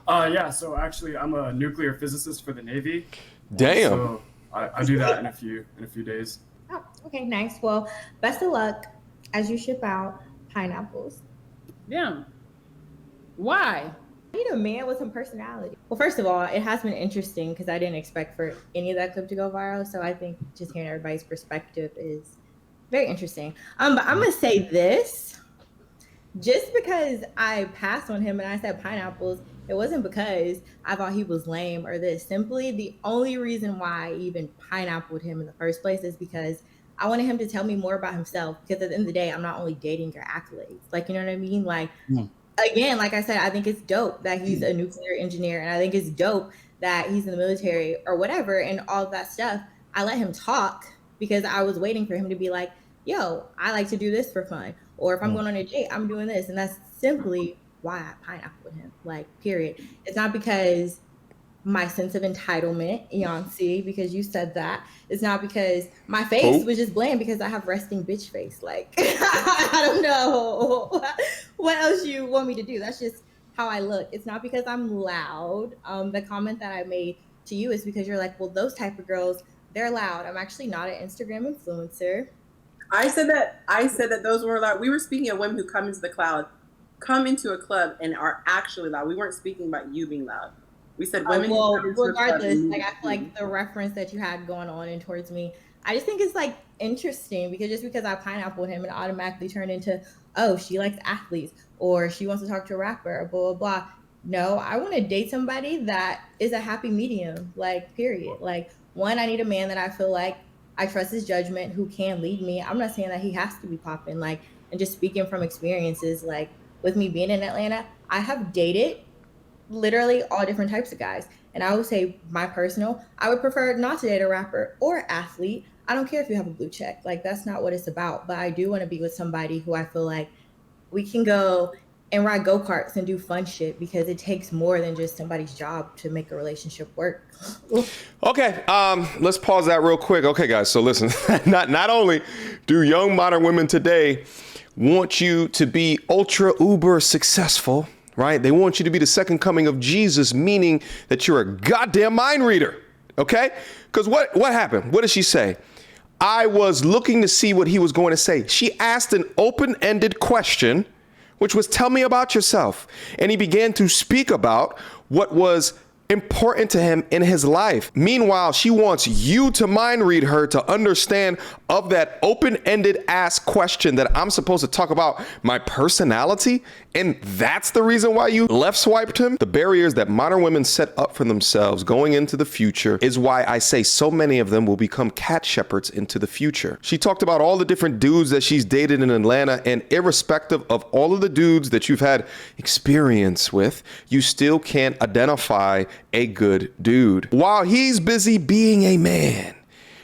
Yeah, so actually I'm a nuclear physicist for the Navy. Damn. So I do that in a few days. Oh, okay, nice. Well, best of luck as you ship out pineapples. Yeah. Why? I need a man with some personality. Well, first of all, it has been interesting because I didn't expect for any of that clip to go viral. So I think just hearing everybody's perspective is very interesting. But I'm gonna say this. Just because I passed on him and I said pineapples, it wasn't because I thought he was lame or this. Simply the only reason why I even pineappled him in the first place is because I wanted him to tell me more about himself. Because at the end of the day, I'm not only dating your accolades. Like, you know what I mean? Like, again, like I said, I think it's dope that he's a nuclear engineer, and I think it's dope that he's in the military or whatever and all of that stuff. I let him talk because I was waiting for him to be like, yo, I like to do this for fun. Or if I'm going on a date, I'm doing this. And that's simply why I pineappled him, like, period. It's not because my sense of entitlement, Yancey, because you said that. It's not because my face was just bland because I have resting bitch face. Like, I don't know what else you want me to do. That's just how I look. It's not because I'm loud. The comment that I made to you is because you're like, well, those type of girls, they're loud. I'm actually not an Instagram influencer. I said that those were loud. We were speaking of women who come into a club and are actually loud. We weren't speaking about you being loud. We said women. Well, regardless, like, I feel like the reference that you had going on and towards me, I just think it's like interesting because just because I pineappled him and automatically turned into, oh, she likes athletes or she wants to talk to a rapper or blah, blah, blah. No, I want to date somebody that is a happy medium, like, period. Like, one, I need a man that I feel like I trust his judgment, who can lead me. I'm not saying that he has to be popping, like, and just speaking from experiences, like, with me being in Atlanta, I have dated literally all different types of guys. And I would say my personal, I would prefer not to date a rapper or athlete. I don't care if you have a blue check. Like, that's not what it's about. But I do want to be with somebody who I feel like we can go and ride go-karts and do fun shit, because it takes more than just somebody's job to make a relationship work. Okay, let's pause that real quick. Okay, guys, so listen, not only do young modern women today want you to be ultra uber successful, right? They want you to be the second coming of Jesus, meaning that you're a goddamn mind reader, okay? Because what happened? What did she say? I was looking to see what he was going to say. She asked an open-ended question, which was, tell me about yourself. And he began to speak about what was important to him in his life. Meanwhile, she wants you to mind read her to understand of that open-ended ass question that I'm supposed to talk about my personality. And that's the reason why you left swiped him. The barriers that modern women set up for themselves going into the future is why I say so many of them will become cat shepherds into the future. She talked about all the different dudes that she's dated in Atlanta, and irrespective of all of the dudes that you've had experience with, you still can't identify a good dude while he's busy being a man.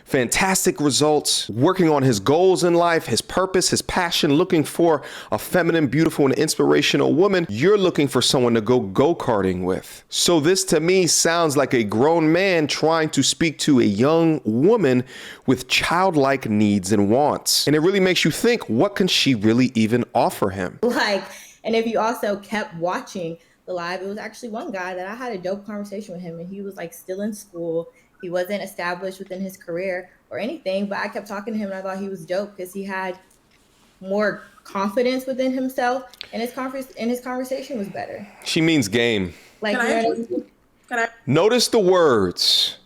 Fantastic results, working on his goals in life, his purpose, his passion, looking for a feminine, beautiful, and inspirational woman. You're looking for someone to go go-karting with. So this to me sounds like a grown man trying to speak to a young woman with childlike needs and wants. And it really makes you think, what can she really even offer him? Like, and if you also kept watching the live, it was actually one guy that I had a dope conversation with him, and he was like still in school. He wasn't established within his career or anything, but I kept talking to him and I thought he was dope because he had more confidence within himself, and his conversation was better. She means game. Like, Can I? Notice the words.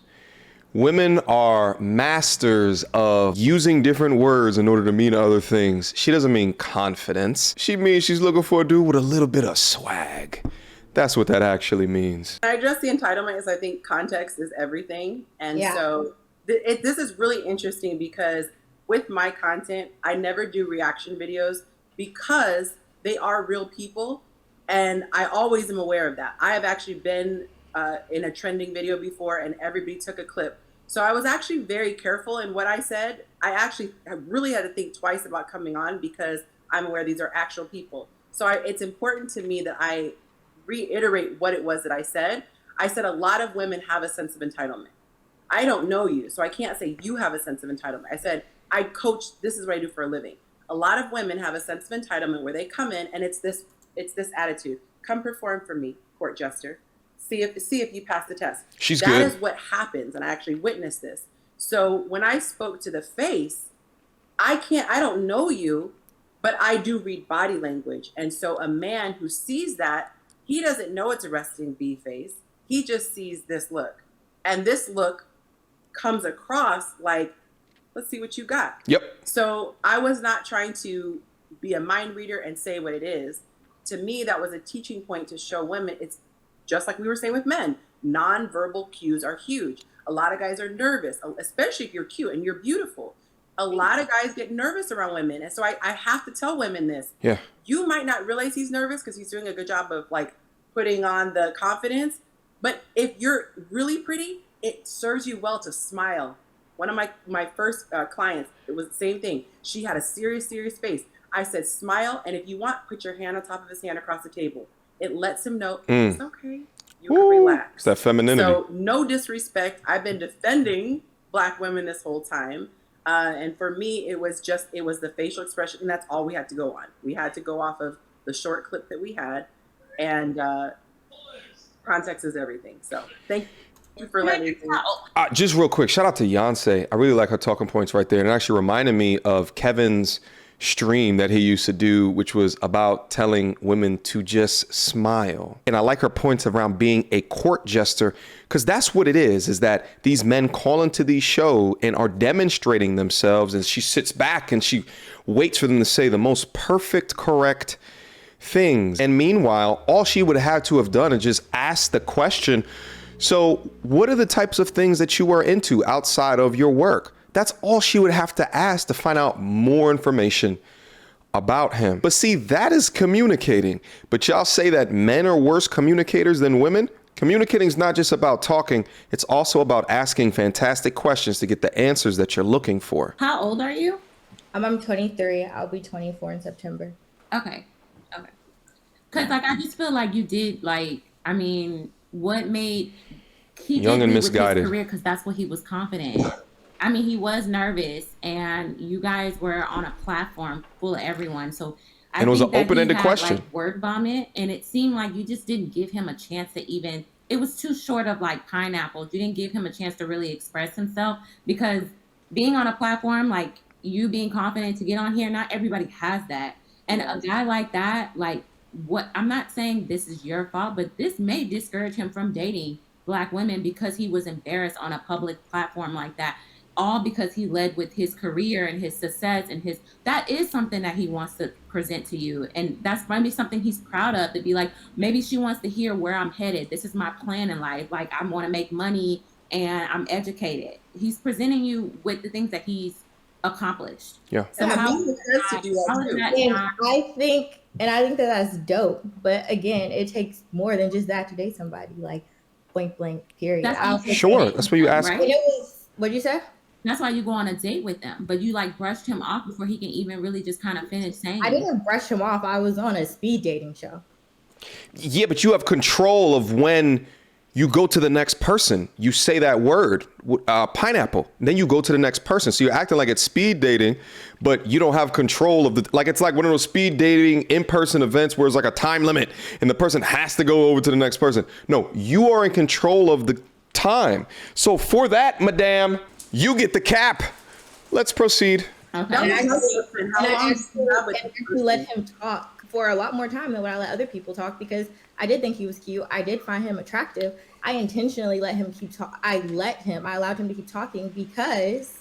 Women are masters of using different words in order to mean other things. She doesn't mean confidence. She means she's looking for a dude with a little bit of swag. That's what that actually means. I address the entitlement is, I think context is everything. And so this is really interesting because with my content, I never do reaction videos because they are real people. And I always am aware of that. I have actually been in a trending video before and everybody took a clip. So I was actually very careful in what I said. I really had to think twice about coming on because I'm aware these are actual people. So it's important to me that I reiterate what it was that I said. I said a lot of women have a sense of entitlement. I don't know you, so I can't say you have a sense of entitlement. I said, I coach, this is what I do for a living. A lot of women have a sense of entitlement where they come in and it's this attitude. Come perform for me, court jester. see if you pass the test. She's That good. is what happens, and I actually witnessed this. So when I spoke to the face, I don't know you, but I do read body language. And so a man who sees that, he doesn't know it's a resting bee face. He just sees this look. And this look comes across like, let's see what you got. Yep. So I was not trying to be a mind reader and say what it is. To me, that was a teaching point to show women. It's just like we were saying with men. Nonverbal cues are huge. A lot of guys are nervous, especially if you're cute and you're beautiful. A lot of guys get nervous around women. And so I have to tell women this. Yeah. You might not realize he's nervous because he's doing a good job of like putting on the confidence. But if you're really pretty, it serves you well to smile. One of my first clients, it was the same thing. She had a serious face. I said, smile. And if you want, put your hand on top of his hand across the table. It lets him know it's okay. You can relax. It's that femininity. So no disrespect. I've been defending Black women this whole time. And for me, it was the facial expression. And that's all we had to go on. We had to go off of the short clip that we had. And context is everything. So thank you for letting me Just real quick, shout out to Yonsei. I really like her talking points right there. And it actually reminded me of Kevin's stream that he used to do, which was about telling women to just smile. And I like her points around being a court jester, because that's what it is that these men call into these shows and are demonstrating themselves, and she sits back and she waits for them to say the most perfect, correct things. And meanwhile, all she would have to have done is just ask the question, so what are the types of things that you are into outside of your work? That's all she would have to ask to find out more information about him. But see, that is communicating. But y'all say that men are worse communicators than women? Communicating is not just about talking. It's also about asking fantastic questions to get the answers that you're looking for. How old are you? I'm 23. I'll be 24 in September. Okay. Because I just feel like you did what made he young and misguided career, because that's what he was confident in. He was nervous, and you guys were on a platform full of everyone. So I think it was an open-ended question. Word vomit, and it seemed like you just didn't give him a chance to even. It was too short of like pineapples. You didn't give him a chance to really express himself, because being on a platform, like you being confident to get on here, not everybody has that. And a guy like that, I'm not saying this is your fault, but this may discourage him from dating Black women because he was embarrassed on a public platform like that. All because he led with his career and his success and that is something that he wants to present to you. And that's maybe something he's proud of, to be like, maybe she wants to hear where I'm headed. This is my plan in life. Like, I want to make money and I'm educated. He's presenting you with the things that he's accomplished. Yeah. So and how to do that And I think that that's dope. But again, it takes more than just that to date somebody, like point blank, period. Sure. That's what you ask. Right? What'd you say? That's why you go on a date with them, but you brushed him off before he can even really just kind of finish saying. I didn't brush him off. I was on a speed dating show. Yeah, but you have control of when you go to the next person. You say that word, pineapple, then you go to the next person. So you're acting like it's speed dating, but you don't have control of it's like one of those speed dating in-person events where it's like a time limit and the person has to go over to the next person. No, you are in control of the time. So for that, madame, you get the cap. Let's proceed. Okay. And I actually let him talk for a lot more time than what I let other people talk, because I did think he was cute. I did find him attractive. I intentionally let him keep talking. I allowed him to keep talking because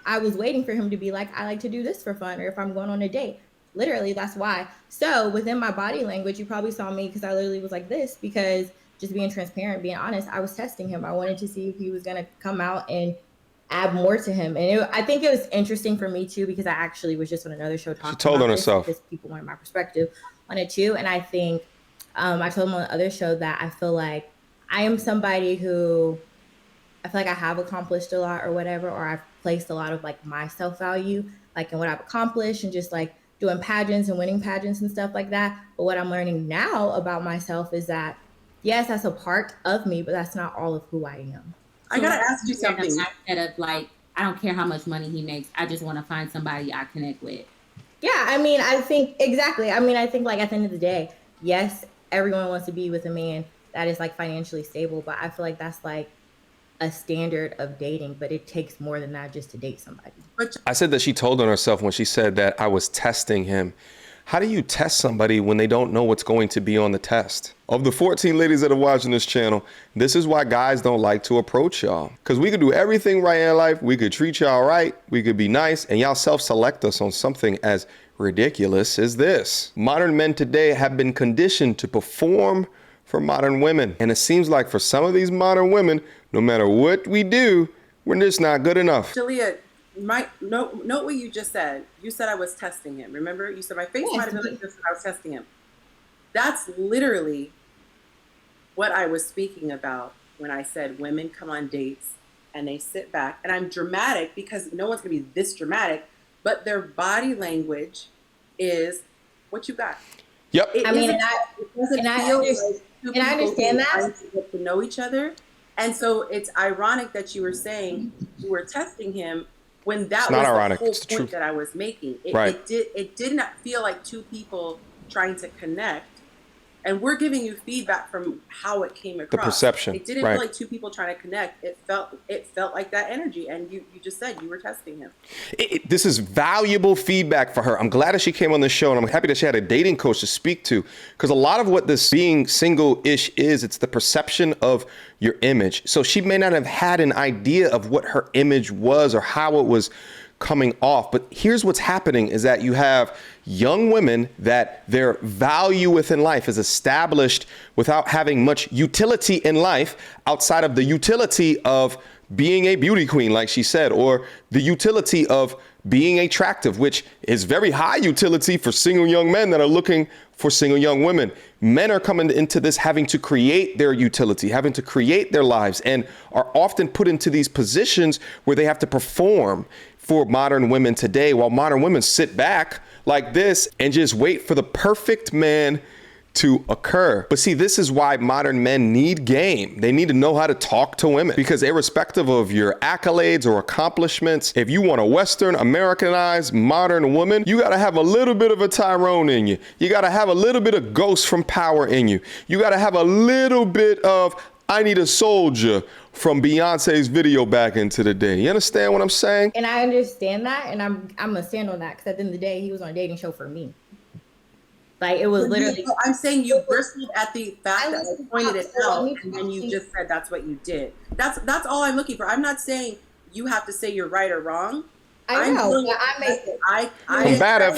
I was waiting for him to be like, I like to do this for fun, or if I'm going on a date. Literally, that's why. So within my body language, you probably saw me because I literally was like this, because just being transparent, being honest, I was testing him. I wanted to see if he was going to come out and add more to him. And I think it was interesting for me too, because I actually was just on another show talking about this, because people wanted my perspective on it too. And I think I told him on the other show that I feel like I am somebody who I feel like I have accomplished a lot or whatever, or I've placed a lot of like my self-value, like in what I've accomplished and just like doing pageants and winning pageants and stuff like that. But what I'm learning now about myself is that, yes, that's a part of me, but that's not all of who I am. I gotta ask you something. Instead of I don't care how much money he makes. I just want to find somebody I connect with. Yeah, I think exactly. I think like at the end of the day, yes, everyone wants to be with a man that is like financially stable, but I feel like that's like a standard of dating, but it takes more than that just to date somebody. I said that she told on herself when she said that I was testing him. How do you test somebody when they don't know what's going to be on the test? Of the 14 ladies that are watching this channel, this is why guys don't like to approach y'all. Because we could do everything right in life. We could treat y'all right. We could be nice. And y'all self-select us on something as ridiculous as this. Modern men today have been conditioned to perform for modern women. And it seems like for some of these modern women, no matter what we do, we're just not good enough. Jalea, note what you just said. You said I was testing him. Remember? You said my face might have been like this when I was testing him. That's literally what I was speaking about when I said women come on dates and they sit back. And I'm dramatic because no one's going to be this dramatic, but their body language is what you got. Yep. I mean, I understand that. To get to know each other. And so it's ironic that you were saying you were testing him when that was the whole point that I was making. It did not feel like two people trying to connect. And we're giving you feedback from how it came across. The perception. It didn't feel like two people trying to connect. It felt like that energy. And you just said you were testing him. This is valuable feedback for her. I'm glad that she came on the show, and I'm happy that she had a dating coach to speak to, because a lot of what this being single-ish is, it's the perception of your image. So she may not have had an idea of what her image was or how it was coming off. But here's what's happening is that you have young women that their value within life is established without having much utility in life outside of the utility of being a beauty queen, like she said, or the utility of being attractive, which is very high utility for single young men that are looking for single young women. Men are coming into this having to create their utility, having to create their lives, and are often put into these positions where they have to perform for modern women today, while modern women sit back like this and just wait for the perfect man to occur. But see, this is why modern men need game. They need to know how to talk to women, because irrespective of your accolades or accomplishments, if you want a Western Americanized modern woman, you got to have a little bit of a Tyrone in you. You got to have a little bit of Ghost from Power in you. You got to have a little bit of I Need a Soldier from Beyonce's video back into the day. You understand what I'm saying? And I understand that, and I'm gonna stand on that, because at the end of the day, he was on a dating show for me. Like, it was literally. I'm saying you bristled at the fact that I pointed it out, and then you just said that's what you did. That's all I'm looking for. I'm not saying you have to say you're right or wrong. I know, but I combative.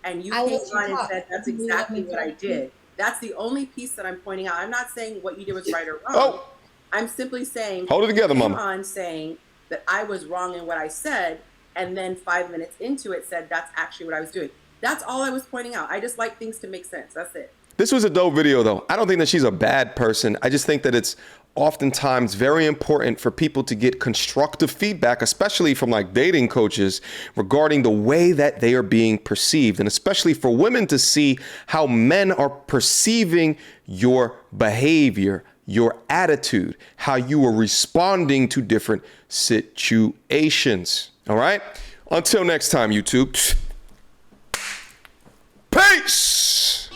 And you came on and said that's exactly what I did. That's the only piece that I'm pointing out. I'm not saying what you did was right or wrong. Oh. I'm simply saying, hold it together, Mama. On saying that I was wrong in what I said, and then 5 minutes into it said that's actually what I was doing. That's all I was pointing out. I just like things to make sense. That's it. This was a dope video, though. I don't think that she's a bad person. I just think that it's oftentimes very important for people to get constructive feedback, especially from like dating coaches, regarding the way that they are being perceived, and especially for women to see how men are perceiving your behavior, your attitude, how you are responding to different situations. All right? Until next time, YouTube. Peace!